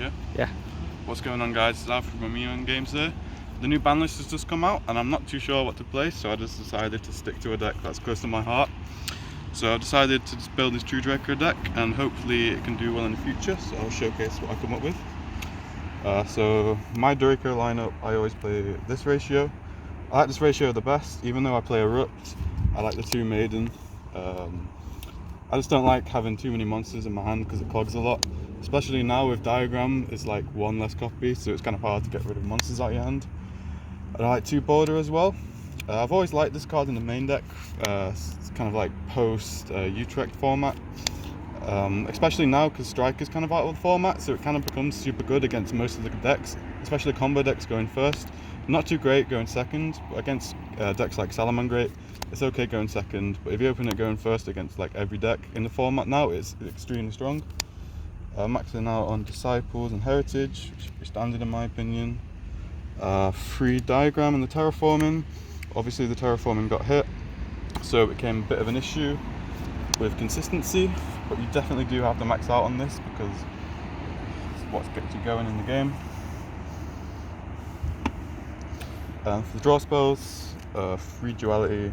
Yeah? Yeah. What's going on, guys? It's Alfie from E-ManGames here. The new banlist has just come out and I'm not too sure what to play, so I just decided to stick to a deck that's close to my heart. So I've decided to just build this True Draco deck and hopefully it can do well in the future, so I'll showcase what I come up with. So my Draco lineup, I always play this ratio. I like this ratio the best, even though I play Erupt. I like the 2 Maiden. I just don't like having too many monsters in my hand because it clogs a lot. Especially now with Diagram, it's like 1 less copy, so it's kind of hard to get rid of monsters out of your hand. And I like 2 Border as well. I've always liked this card in the main deck. It's kind of like post Utrecht format. Especially now because Strike is kind of out of the format, so it kind of becomes super good against most of the decks, especially combo decks going first. Not too great going second, but against decks like Salamangreat, it's okay going second, but if you open it going first against like every deck in the format now, it's extremely strong. Maxing out on Disciples and Heritage, which should be standard in my opinion. Free Diagram and the Terraforming. Obviously the Terraforming got hit, so it became a bit of an issue with consistency, but you definitely do have to max out on this because it's what gets you going in the game. For the draw spells, Free Duality,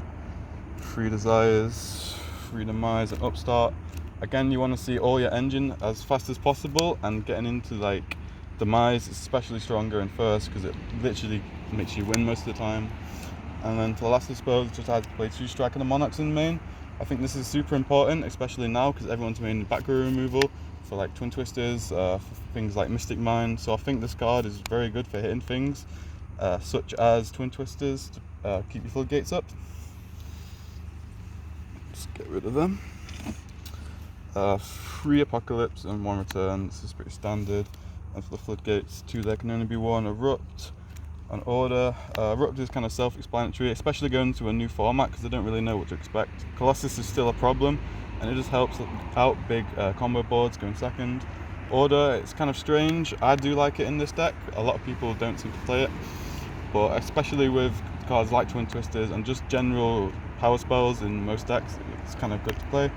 Free Desires, Free Demise and Upstart. Again, you want to see all your engine as fast as possible, and getting into like Demise is especially stronger in first because it literally makes you win most of the time. And then for the last of the spells, just had to play 2 Strike and the Monarchs in main. I think this is super important, especially now because everyone's main back row removal for like Twin Twisters, for things like Mystic Mine. So I think this card is very good for hitting things such as Twin Twisters to keep your floodgates up. Just get rid of them. Free Apocalypse and 1 Return. This is pretty standard. And for the floodgates, 2 there can only be 1. Erupt and Order. Erupt is kind of self-explanatory, especially going to a new format because I don't really know what to expect. Colossus is still a problem, and it just helps out big combo boards going second. Order, it's kind of strange. I do like it in this deck. A lot of people don't seem to play it, but especially with cards like Twin Twisters and just general power spells in most decks, it's kind of good to play.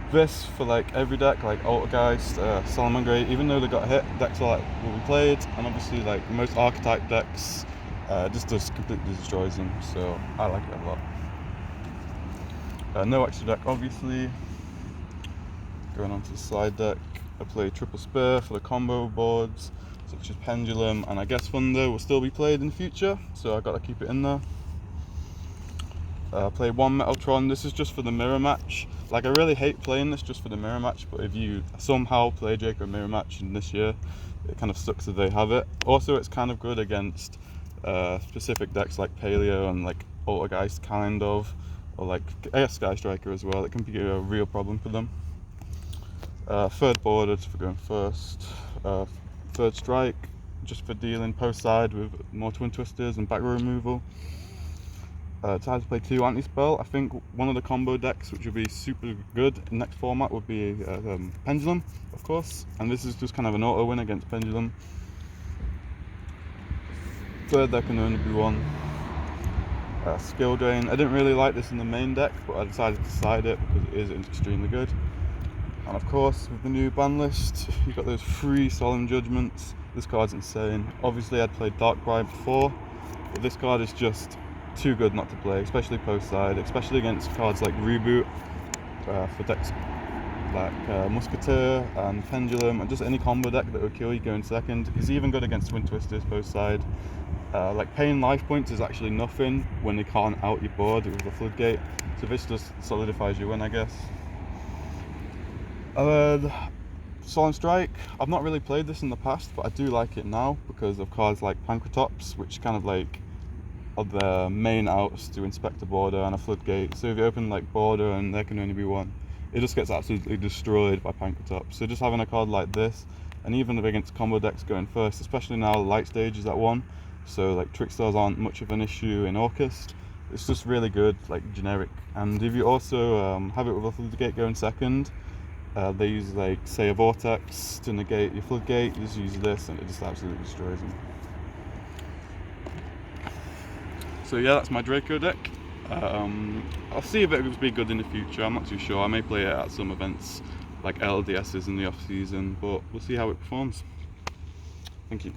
This for like every deck, like Altergeist, Salamangreat, even though they got hit, decks are like will be played, and obviously like most archetype decks, just completely destroys them. So I like it a lot. No extra deck, obviously. Going on to the side deck, I play Triple Spear for the combo boards, such as Pendulum, and I guess Thunder will still be played in the future, so I got to keep it in there. Play 1 Metaltron. This is just for the mirror match. Like, I really hate playing this just for the mirror match, but if you somehow play Draco mirror match in this year, it kind of sucks that they have it. Also, it's kind of good against specific decks like Paleo and like Altergeist kind of, or like I guess Sky Striker as well. It can be a real problem for them. 3rd Border for going first. 3rd Strike just for dealing post side with more Twin Twisters and back row removal. Time to play 2 Anti-Spell. I think one of the combo decks which would be super good in next format would be Pendulum, of course, and this is just kind of an auto win against Pendulum. 3rd there can only be 1. Skill Drain. I didn't really like this in the main deck, but I decided to side it because it is extremely good. And of course, with the new ban list, you've got those 3 Solemn Judgments. This card's insane. Obviously I'd played Darkrai before, but this card is just too good not to play, especially post side, especially against cards like Reboot, for decks like Musketeer and Pendulum, and just any combo deck that would kill you going second. He's even good against Twin Twisters post side. Like paying life points is actually nothing when they can't out your board with a floodgate, so this just solidifies your win, I guess. Solemn Strike, I've not really played this in the past, but I do like it now because of cards like Pancratops, which kind of like are the main outs to inspect the border and a floodgate. So if you open like Border and there can only be 1, it just gets absolutely destroyed by Pancratops. So just having a card like this, and even against combo decks going first, especially now Light Stage is at 1, so like Trickstars aren't much of an issue in Orcust. It's just really good, like generic. And if you also have it with a floodgate going second, they use like say a Vortex to negate your floodgate. You just use this and it just absolutely destroys them. So yeah, that's my Draco deck. I'll see if it will be good in the future. I'm not too sure. I may play it at some events like LDSs in the off season, but we'll see how it performs. Thank you.